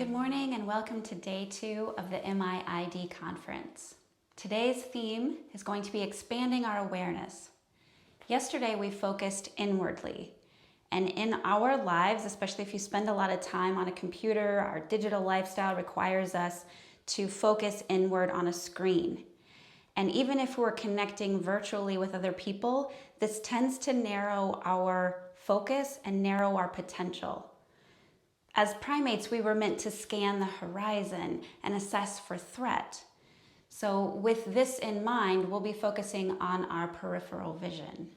Good morning and welcome to day 2 of the MIID conference. Today's theme is going to be expanding our awareness. Yesterday we focused inwardly, and in our lives, especially if you spend a lot of time on a computer, our digital lifestyle requires us to focus inward on a screen. And even if we're connecting virtually with other people, this tends to narrow our focus and narrow our potential. As primates, we were meant to scan the horizon and assess for threat. So with this in mind, we'll be focusing on our peripheral vision.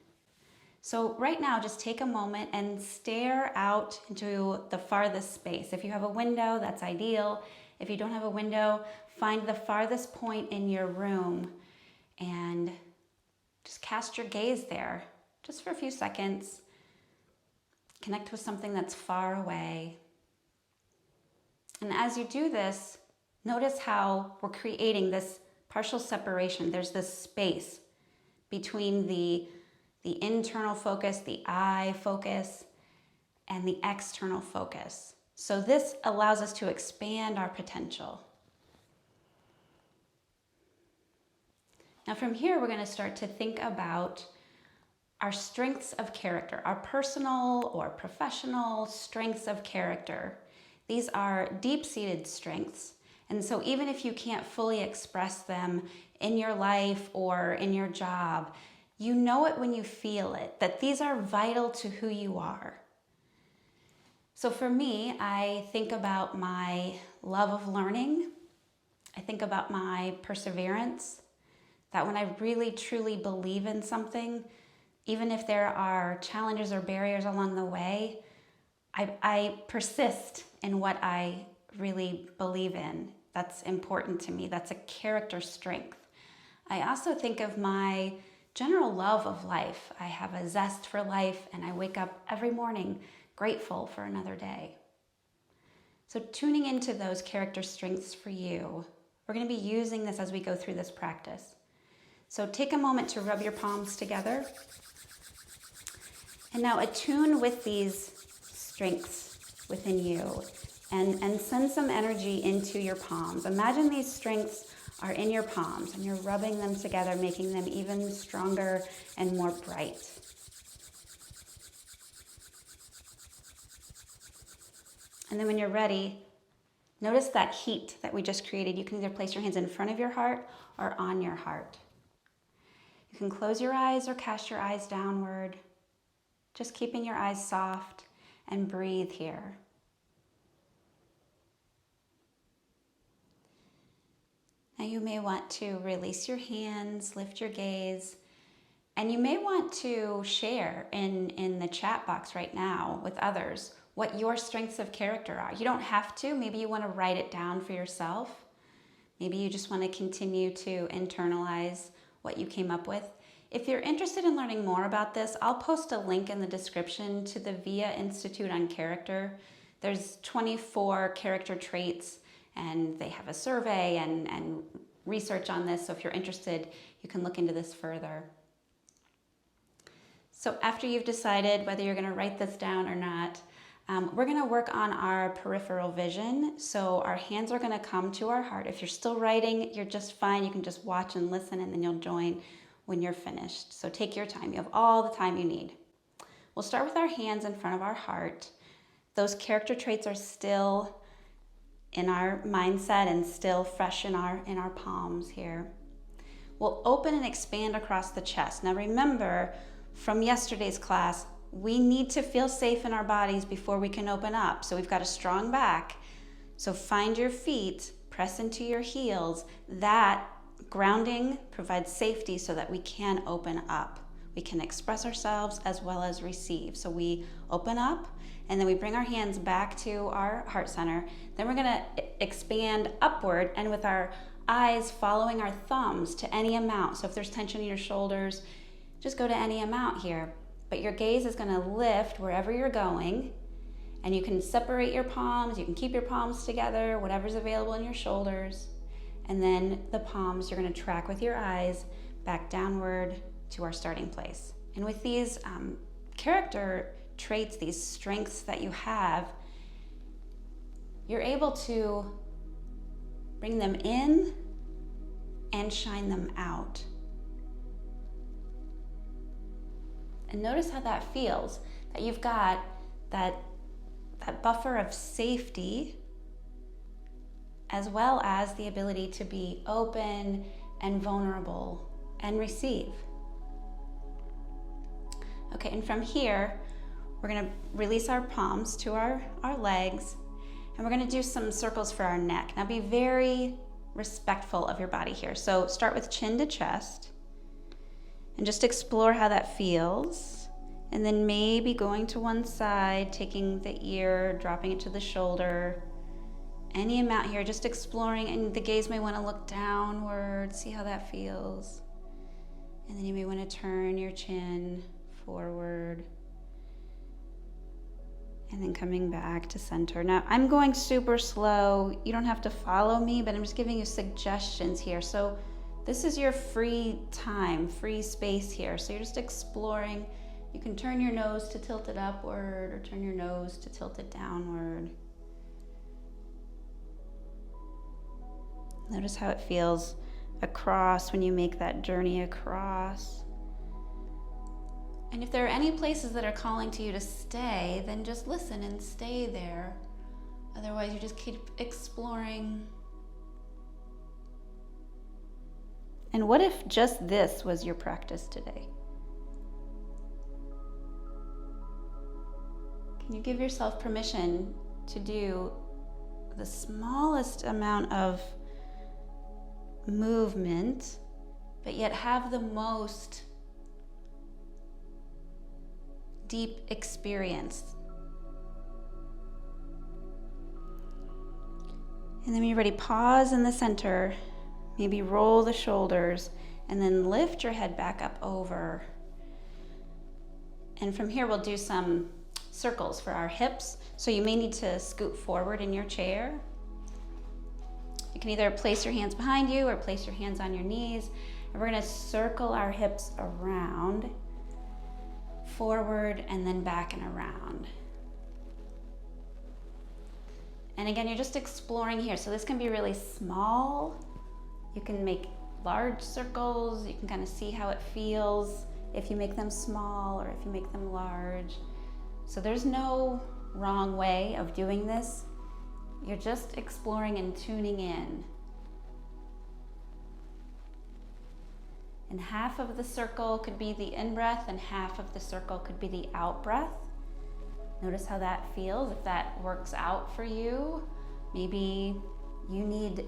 So right now, just take a moment and stare out into the farthest space. If you have a window, that's ideal. If you don't have a window, find the farthest point in your room and just cast your gaze there, just for a few seconds. Connect with something that's far away. And as you do this, notice how we're creating this partial separation. There's this space between the internal focus, the I focus, and the external focus. So this allows us to expand our potential. Now from here, we're going to start to think about our strengths of character, our personal or professional strengths of character. These are deep-seated strengths, and so even if you can't fully express them in your life or in your job, you know it when you feel it, that these are vital to who you are. So for me, I think about my love of learning. I think about my perseverance, that when I really truly believe in something, even if there are challenges or barriers along the way, I persist in what I really believe in. That's important to me. That's a character strength. I also think of my general love of life. I have a zest for life, and I wake up every morning grateful for another day. So tuning into those character strengths for you, we're going to be using this as we go through this practice. So take a moment to rub your palms together. And now attune with these strengths within you and send some energy into your palms. Imagine these strengths are in your palms and you're rubbing them together, making them even stronger and more bright. And then when you're ready, notice that heat that we just created. You can either place your hands in front of your heart or on your heart. You can close your eyes or cast your eyes downward, just keeping your eyes soft, and breathe here. Now you may want to release your hands, lift your gaze, and you may want to share in the chat box right now with others what your strengths of character are. You don't have to. Maybe you want to write it down for yourself. Maybe you just want to continue to internalize what you came up with. If you're interested in learning more about this, I'll post a link in the description to the VIA Institute on Character. There's 24 character traits, and they have a survey and research on this. So if you're interested, you can look into this further. So after you've decided whether you're going to write this down or not, we're going to work on our peripheral vision. So our hands are going to come to our heart. If you're still writing, you're just fine. You can just watch and listen, and then you'll join when you're finished. So take your time. You have all the time you need. We'll start with our hands in front of our heart. Those character traits are still in our mindset and still fresh in our palms here. We'll open and expand across the chest. Now remember, from yesterday's class, we need to feel safe in our bodies before we can open up. So we've got a strong back. So find your feet, press into your heels. That grounding provides safety so that we can open up. We can express ourselves as well as receive. So we open up, and then we bring our hands back to our heart center. Then we're going to expand upward, and with our eyes following our thumbs to any amount. So if there's tension in your shoulders, just go to any amount here. But your gaze is going to lift wherever you're going, and you can separate your palms. You can keep your palms together, whatever's available in your shoulders. And then the palms, you're going to track with your eyes back downward to our starting place. And with these character traits, these strengths that you have, you're able to bring them in and shine them out. And notice how that feels, that you've got that buffer of safety, as well as the ability to be open and vulnerable and receive. Okay, and from here, we're gonna release our palms to our legs, and we're gonna do some circles for our neck. Now be very respectful of your body here. So start with chin to chest, and just explore how that feels. And then maybe going to one side, taking the ear, dropping it to the shoulder. Any amount here, just exploring, and the gaze may want to look downward, see how that feels. And then you may want to turn your chin forward. And then coming back to center. Now, I'm going super slow. You don't have to follow me, but I'm just giving you suggestions here. So this is your free time, free space here. So you're just exploring. You can turn your nose to tilt it upward or turn your nose to tilt it downward. Notice how it feels across when you make that journey across. And if there are any places that are calling to you to stay, then just listen and stay there. Otherwise, you just keep exploring. And what if just this was your practice today? Can you give yourself permission to do the smallest amount of movement, but yet have the most deep experience? And then when you're ready, pause in the center, maybe roll the shoulders, and then lift your head back up over. And from here, we'll do some circles for our hips. So you may need to scoot forward in your chair. You can either place your hands behind you or place your hands on your knees. And we're gonna circle our hips around, forward, and then back and around. And again, you're just exploring here. So this can be really small. You can make large circles. You can kind of see how it feels if you make them small or if you make them large. So there's no wrong way of doing this. You're just exploring and tuning in. And half of the circle could be the in-breath and half of the circle could be the out-breath. Notice how that feels, if that works out for you. Maybe you need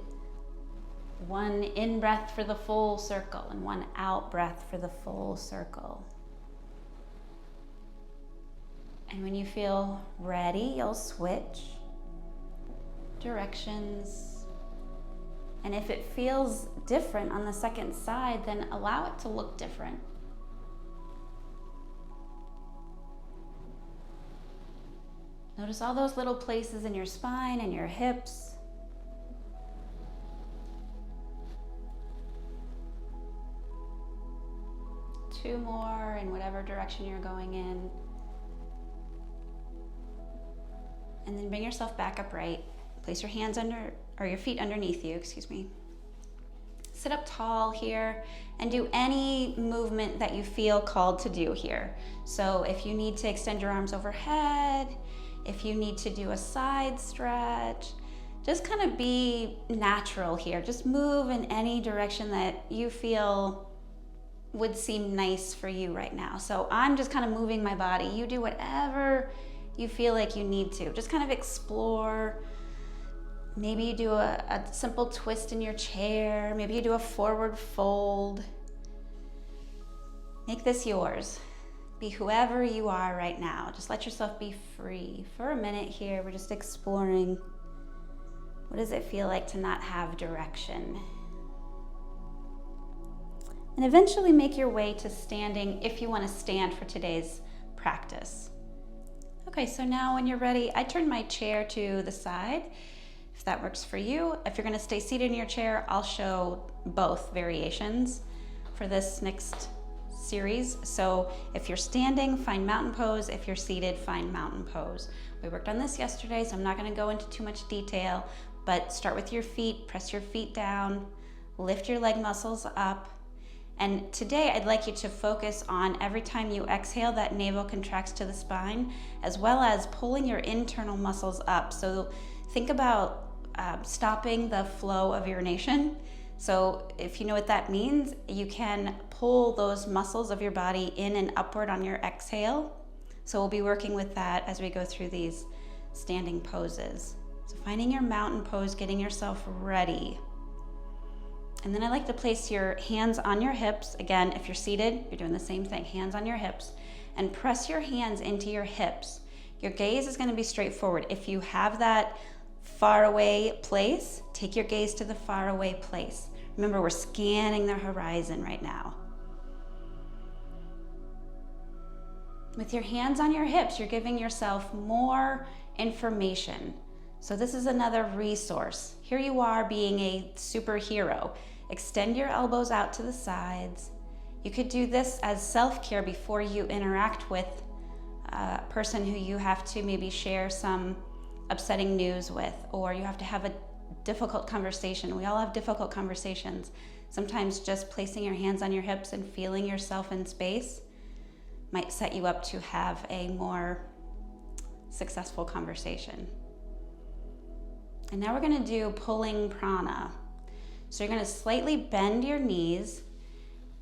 one in-breath for the full circle and one out-breath for the full circle. And when you feel ready, you'll switch directions. And if it feels different on the second side, then allow it to look different. Notice all those little places in your spine and your hips. Two more in whatever direction you're going in. And then bring yourself back upright. Place your hands under, or your feet underneath you, excuse me. Sit up tall here and do any movement that you feel called to do here. So if you need to extend your arms overhead, if you need to do a side stretch, just kind of be natural here. Just move in any direction that you feel would seem nice for you right now. So I'm just kind of moving my body. You do whatever you feel like you need to. Just kind of explore. Maybe you do a simple twist in your chair. Maybe you do a forward fold. Make this yours. Be whoever you are right now. Just let yourself be free. For a minute here, we're just exploring. What does it feel like to not have direction? And eventually make your way to standing if you want to stand for today's practice. Okay, so now when you're ready, I turn my chair to the side, if that works for you. If you're gonna stay seated in your chair, I'll show both variations for this next series. So if you're standing, find mountain pose. If you're seated, find mountain pose. We worked on this yesterday, so I'm not going to go into too much detail, but start with your feet, press your feet down, lift your leg muscles up. And today I'd like you to focus on every time you exhale, that navel contracts to the spine, as well as pulling your internal muscles up. So think about stopping the flow of urination. So if you know what that means, you can pull those muscles of your body in and upward on your exhale. So we'll be working with that as we go through these standing poses. So finding your mountain pose, getting yourself ready. And then I like to place your hands on your hips. Again, if you're seated, you're doing the same thing, hands on your hips, and press your hands into your hips. Your gaze is going to be straight forward. If you have that far away place, take your gaze to the far away place. Remember, we're scanning the horizon right now. With your hands on your hips, you're giving yourself more information. So this is another resource. Here you are being a superhero. Extend your elbows out to the sides. You could do this as self-care before you interact with a person who you have to maybe share some upsetting news with, or you have to have a difficult conversation. We all have difficult conversations. Sometimes just placing your hands on your hips and feeling yourself in space might set you up to have a more successful conversation. And now we're going to do pulling prana. So you're going to slightly bend your knees,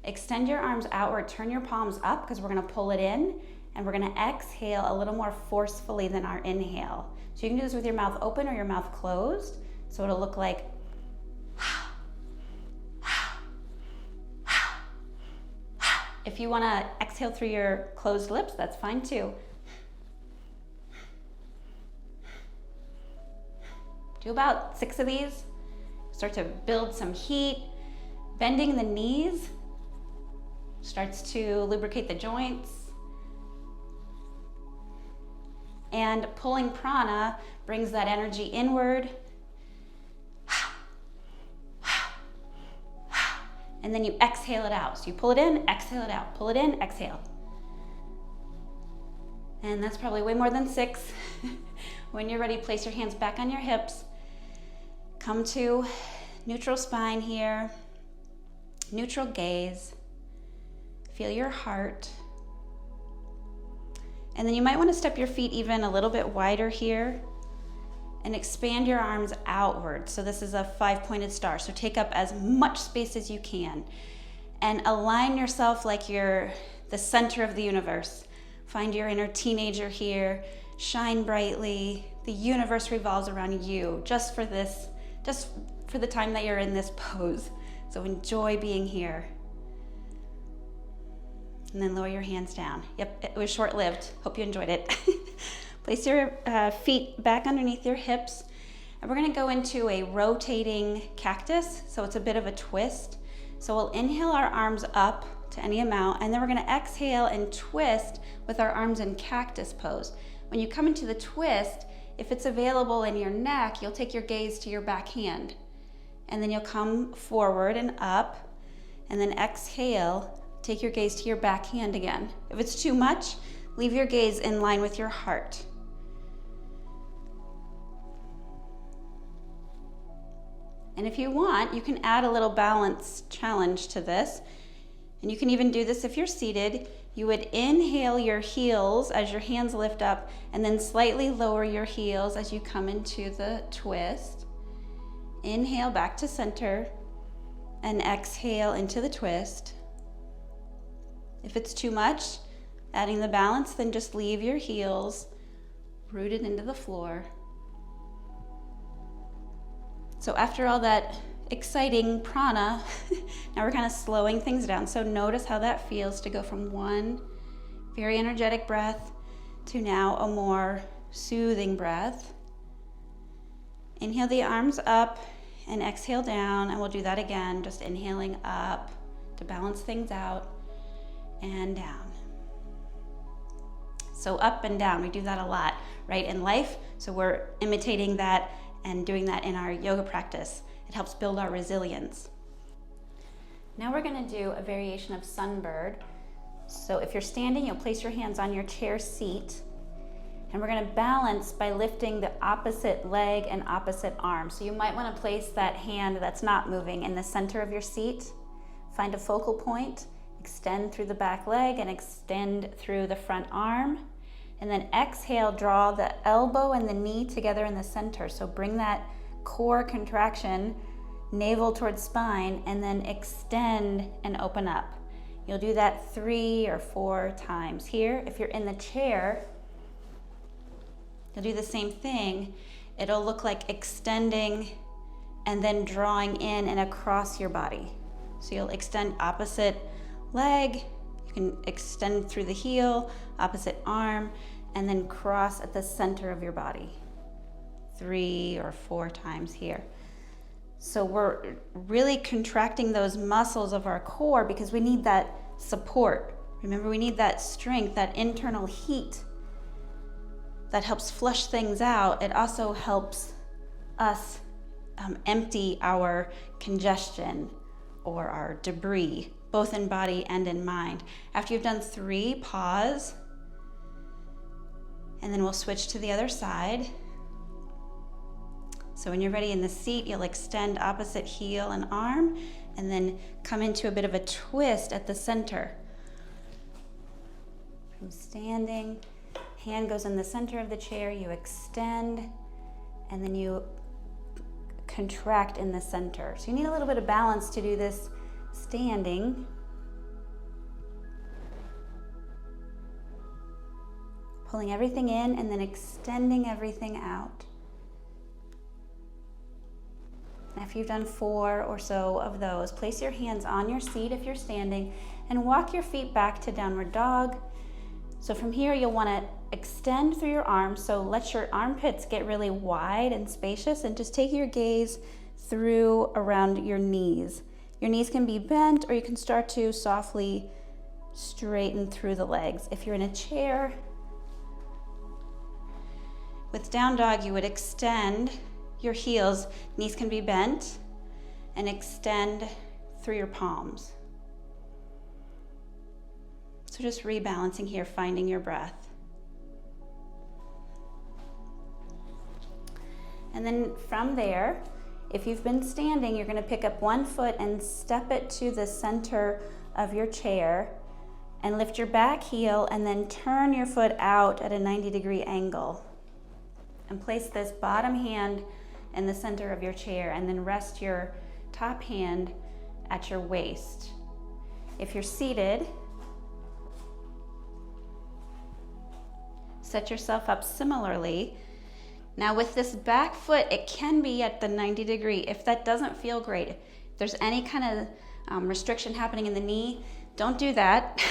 extend your arms outward, turn your palms up because we're going to pull it in, and we're going to exhale a little more forcefully than our inhale. So you can do this with your mouth open or your mouth closed. So it'll look like if you want to exhale through your closed lips, that's fine too. Do about 6 of these. Start to build some heat. Bending the knees starts to lubricate the joints. And pulling prana brings that energy inward. And then you exhale it out. So you pull it in, exhale it out. Pull it in, exhale. And that's probably way more than 6. When you're ready, place your hands back on your hips. Come to neutral spine here. Neutral gaze. Feel your heart. And then you might want to step your feet even a little bit wider here and expand your arms outward. So this is a 5-pointed star. So take up as much space as you can and align yourself like you're the center of the universe. Find your inner teenager here. Shine brightly. The universe revolves around you just for the time that you're in this pose. So enjoy being here. And then lower your hands down. Yep, it was short-lived. Hope you enjoyed it. Place your feet back underneath your hips. And we're gonna go into a rotating cactus. So it's a bit of a twist. So we'll inhale our arms up to any amount, and then we're gonna exhale and twist with our arms in cactus pose. When you come into the twist, if it's available in your neck, you'll take your gaze to your back hand. And then you'll come forward and up, and then exhale. Take your gaze to your back hand again. If it's too much, leave your gaze in line with your heart. And if you want, you can add a little balance challenge to this. And you can even do this if you're seated. You would inhale your heels as your hands lift up, and then slightly lower your heels as you come into the twist. Inhale back to center, and exhale into the twist. If it's too much, adding the balance, then just leave your heels rooted into the floor. So after all that exciting prana, now we're kind of slowing things down. So notice how that feels to go from one very energetic breath to now a more soothing breath. Inhale the arms up and exhale down, and we'll do that again, just inhaling up to balance things out. And down. So up and down, we do that a lot, right, in life. So we're imitating that and doing that in our yoga practice. It helps build our resilience. Now we're going to do a variation of sunbird. So if you're standing, you'll place your hands on your chair seat, and we're going to balance by lifting the opposite leg and opposite arm. So you might want to place that hand that's not moving in the center of your seat. Find a focal point, extend through the back leg and extend through the front arm. And then exhale, draw the elbow and the knee together in the center. So bring that core contraction, navel towards spine, and then extend and open up. You'll do that 3 or 4 times. Here, if you're in the chair, you'll do the same thing. It'll look like extending and then drawing in and across your body. So you'll extend opposite leg, you can extend through the heel, opposite arm, and then cross at the center of your body. 3 or 4 times here. So we're really contracting those muscles of our core because we need that support. Remember, we need that strength, that internal heat that helps flush things out. It also helps us empty our congestion or our debris, both in body and in mind. After you've done 3, pause, and then we'll switch to the other side. So when you're ready in the seat, you'll extend opposite heel and arm, and then come into a bit of a twist at the center. From standing, hand goes in the center of the chair, you extend, and then you contract in the center. So you need a little bit of balance to do this standing. Pulling everything in and then extending everything out. After you've done 4 or so of those, place your hands on your seat if you're standing and walk your feet back to downward dog. So from here, you'll want to extend through your arms. So let your armpits get really wide and spacious, and just take your gaze through around your knees. Your knees can be bent, or you can start to softly straighten through the legs. If you're in a chair, with down dog, you would extend your heels, knees can be bent, and extend through your palms. So just rebalancing here, finding your breath. And then from there, if you've been standing, you're going to pick up one foot and step it to the center of your chair and lift your back heel, and then turn your foot out at a 90-degree angle. And place this bottom hand in the center of your chair, and then rest your top hand at your waist. If you're seated, set yourself up similarly. Now with this back foot, it can be at the 90-degree. If that doesn't feel great, if there's any kind of restriction happening in the knee, don't do that.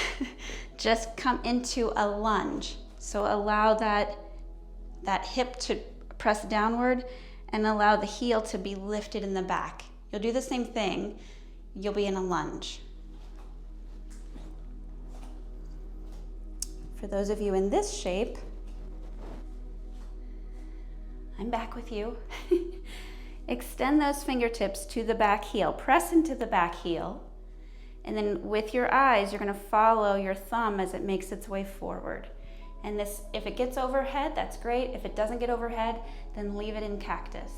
Just come into a lunge. So allow that hip to press downward and allow the heel to be lifted in the back. You'll do the same thing. You'll be in a lunge. For those of you in this shape, I'm back with you. Extend those fingertips to the back heel. Press into the back heel. And then with your eyes, you're going to follow your thumb as it makes its way forward. And this, if it gets overhead, that's great. If it doesn't get overhead, then leave it in cactus.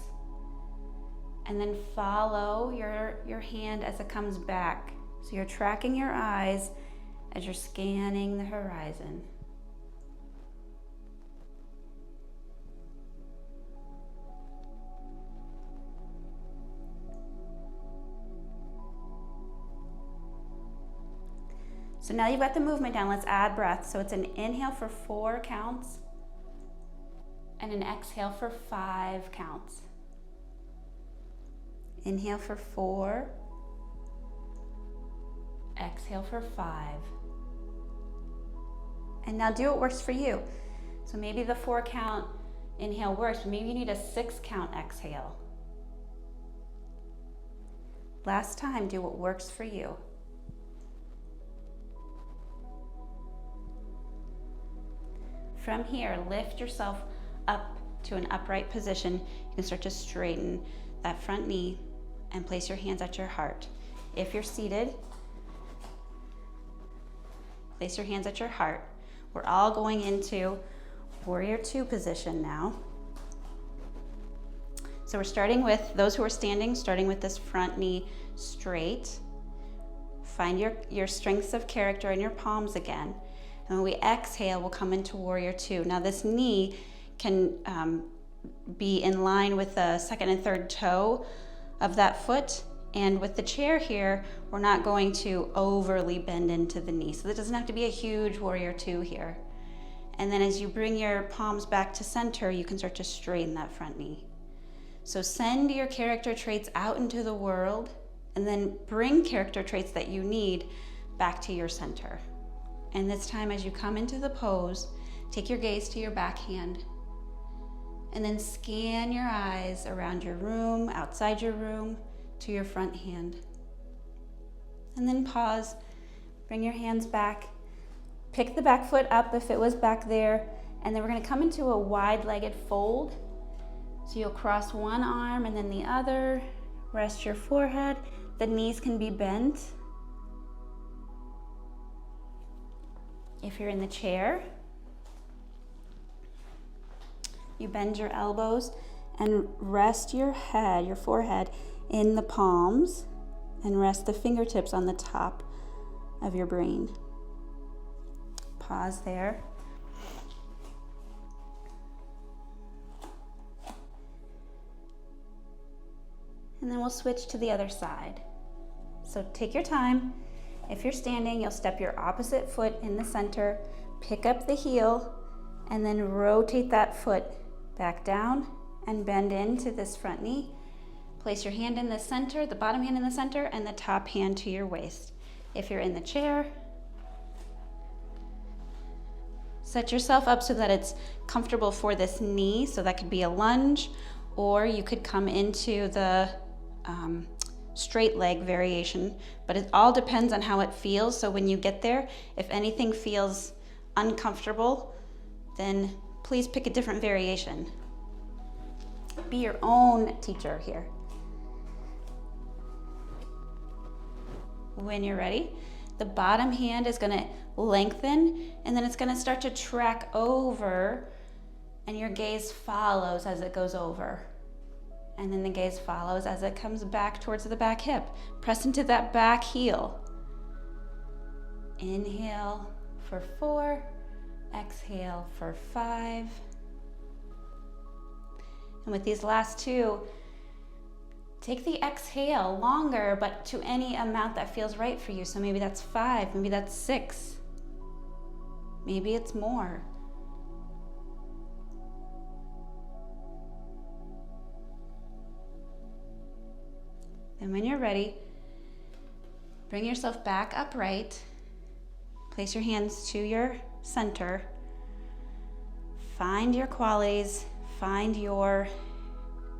And then follow your hand as it comes back. So you're tracking your eyes as you're scanning the horizon. So now you've got the movement down, let's add breath. So it's an inhale for 4 counts and an exhale for 5 counts. Inhale for 4, exhale for 5. And now do what works for you. So maybe the 4 count inhale works, but maybe you need a 6 count exhale. Last time, do what works for you. From here, lift yourself up to an upright position. You can start to straighten that front knee and place your hands at your heart. If you're seated, Place your hands at your heart. We're all going into Warrior Two position now. So we're starting with, those who are standing, starting with this front knee straight. Find your strengths of character in your palms again. And when we exhale, we'll come into Warrior Two. Now this knee can be in line with the second and third toe of that foot. And with the chair here, we're not going to overly bend into the knee. So it doesn't have to be a huge Warrior Two here. And then as you bring your palms back to center, you can start to straighten that front knee. So send your character traits out into the world and then bring character traits that you need back to your center. And this time as you come into the pose, take your gaze to your back hand and then scan your eyes around your room, outside your room, to your front hand. And then pause, bring your hands back, pick the back foot up if it was back there, and then we're gonna come into a wide-legged fold. So you'll cross one arm and then the other, rest your forehead. The knees can be bent. If you're in the chair, you bend your elbows and rest your head, your forehead, in the palms and rest the fingertips on the top of your brain. Pause there. And then we'll switch to the other side. So take your time. If you're standing, you'll step your opposite foot in the center, pick up the heel, and then rotate that foot back down and bend into this front knee. Place your hand in the center, the bottom hand in the center, and the top hand to your waist. If you're in the chair, set yourself up so that it's comfortable for this knee. So that could be a lunge, or you could come into the straight leg variation, but it all depends on how it feels. So when you get there, if anything feels uncomfortable, then please pick a different variation. Be your own teacher here. When you're ready, the bottom hand is gonna lengthen and then it's gonna start to track over and your gaze follows as it goes over. And then the gaze follows as it comes back towards the back hip. Press into that back heel. Inhale for 4, exhale for 5. And with these last two, take the exhale longer, but to any amount that feels right for you. So maybe that's 5, maybe that's 6, maybe it's more. And when you're ready, bring yourself back upright. Place your hands to your center. Find your qualities, find your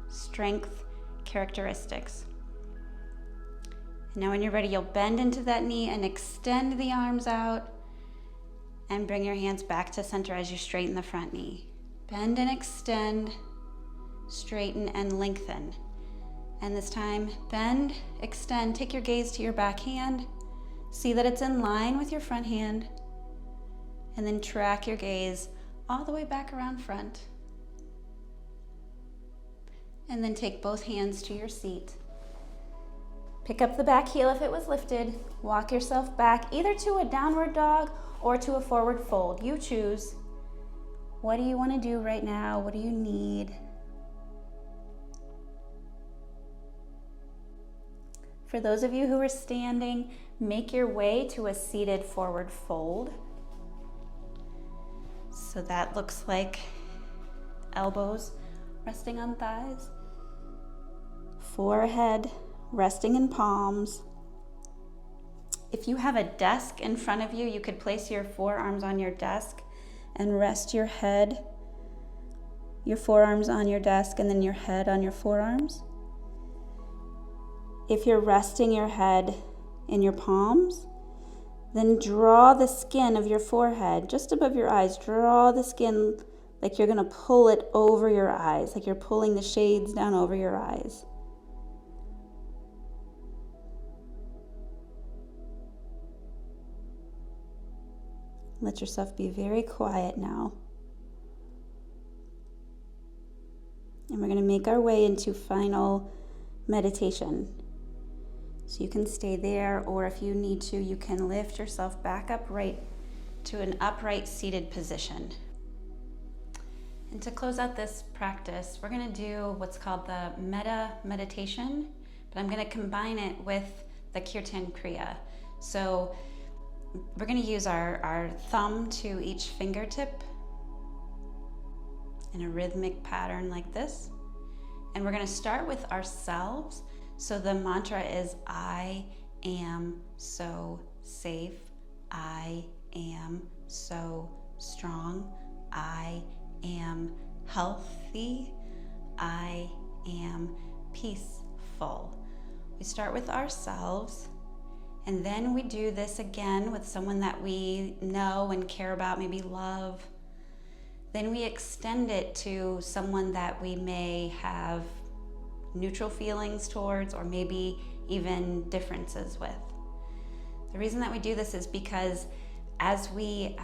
strength characteristics. And now when you're ready, you'll bend into that knee and extend the arms out and bring your hands back to center as you straighten the front knee. Bend and extend, straighten and lengthen. And this time, bend, extend, take your gaze to your back hand. See that it's in line with your front hand. And then track your gaze all the way back around front. And then take both hands to your seat. Pick up the back heel if it was lifted. Walk yourself back either to a downward dog or to a forward fold. You choose. What do you want to do right now? What do you need? For those of you who are standing, make your way to a seated forward fold. So that looks like elbows resting on thighs, forehead resting in palms. If you have a desk in front of you, you could place your forearms on your desk and rest your head, your forearms on your desk, and then your head on your forearms. If you're resting your head in your palms, then draw the skin of your forehead just above your eyes. Draw the skin like you're going to pull it over your eyes, like you're pulling the shades down over your eyes. Let yourself be very quiet now. And we're going to make our way into final meditation. So you can stay there, or if you need to, you can lift yourself back upright to an upright seated position. And to close out this practice, we're going to do what's called the metta meditation, but I'm going to combine it with the kirtan kriya. So we're going to use our thumb to each fingertip in a rhythmic pattern like this. And we're going to start with ourselves. So the mantra is, I am so safe. I am so strong. I am healthy. I am peaceful. We start with ourselves, and then we do this again with someone that we know and care about, maybe love. Then we extend it to someone that we may have neutral feelings towards, or maybe even differences with. The reason that we do this is because as we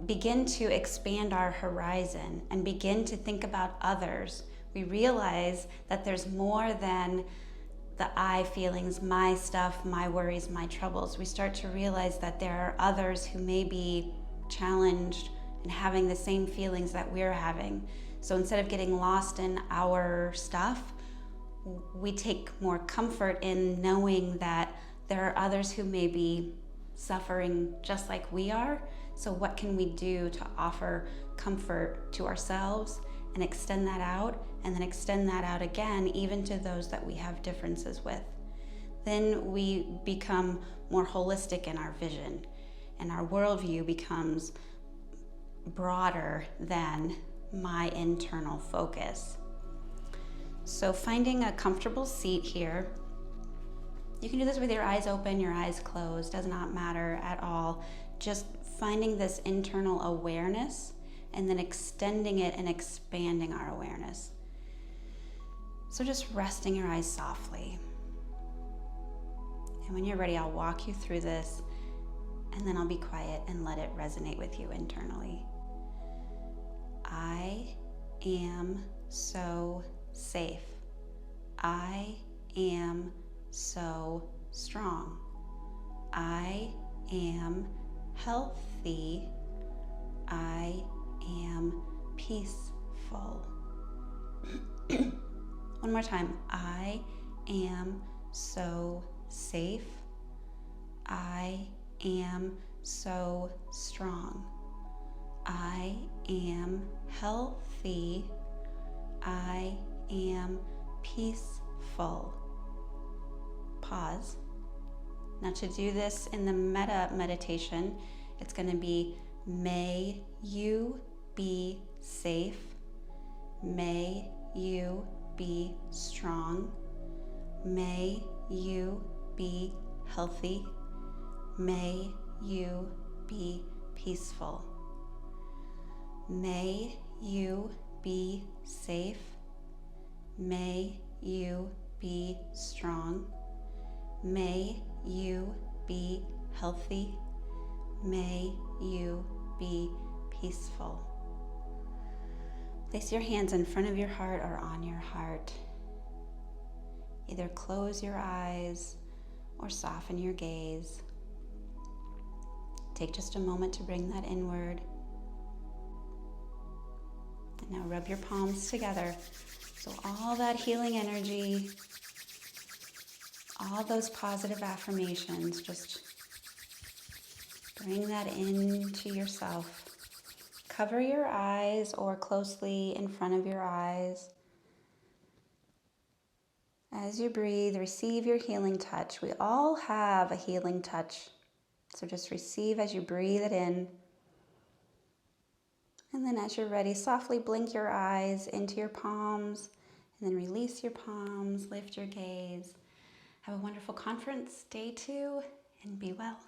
begin to expand our horizon and begin to think about others, we realize that there's more than the I feelings, my stuff, my worries, my troubles. We start to realize that there are others who may be challenged and having the same feelings that we're having. So instead of getting lost in our stuff, we take more comfort in knowing that there are others who may be suffering just like we are. So what can we do to offer comfort to ourselves and extend that out, and then extend that out again, even to those that we have differences with? Then we become more holistic in our vision, and our worldview becomes broader than my internal focus. So finding a comfortable seat here. You can do this with your eyes open, your eyes closed, does not matter at all. Just finding this internal awareness and then extending it and expanding our awareness. So just resting your eyes softly. And when you're ready, I'll walk you through this, and then I'll be quiet and let it resonate with you internally. I am so safe. I am so strong. I am healthy. I am peaceful. One more time. I am so safe. I am so strong. I am healthy. I am peaceful. Pause. Now to do this in the metta meditation, it's going to be, may you be safe. May you be strong. May you be healthy. May you be peaceful. May you be safe. May you be strong. May you be healthy. May you be peaceful. Place your hands in front of your heart or on your heart. Either close your eyes or soften your gaze. Take just a moment to bring that inward. And now rub your palms together. So all that healing energy, all those positive affirmations, just bring that into yourself. Cover your eyes or closely in front of your eyes. As you breathe, receive your healing touch. We all have a healing touch. So just receive as you breathe it in. And then as you're ready, softly blink your eyes into your palms, and then release your palms, lift your gaze. Have a wonderful conference, day 2, and be well.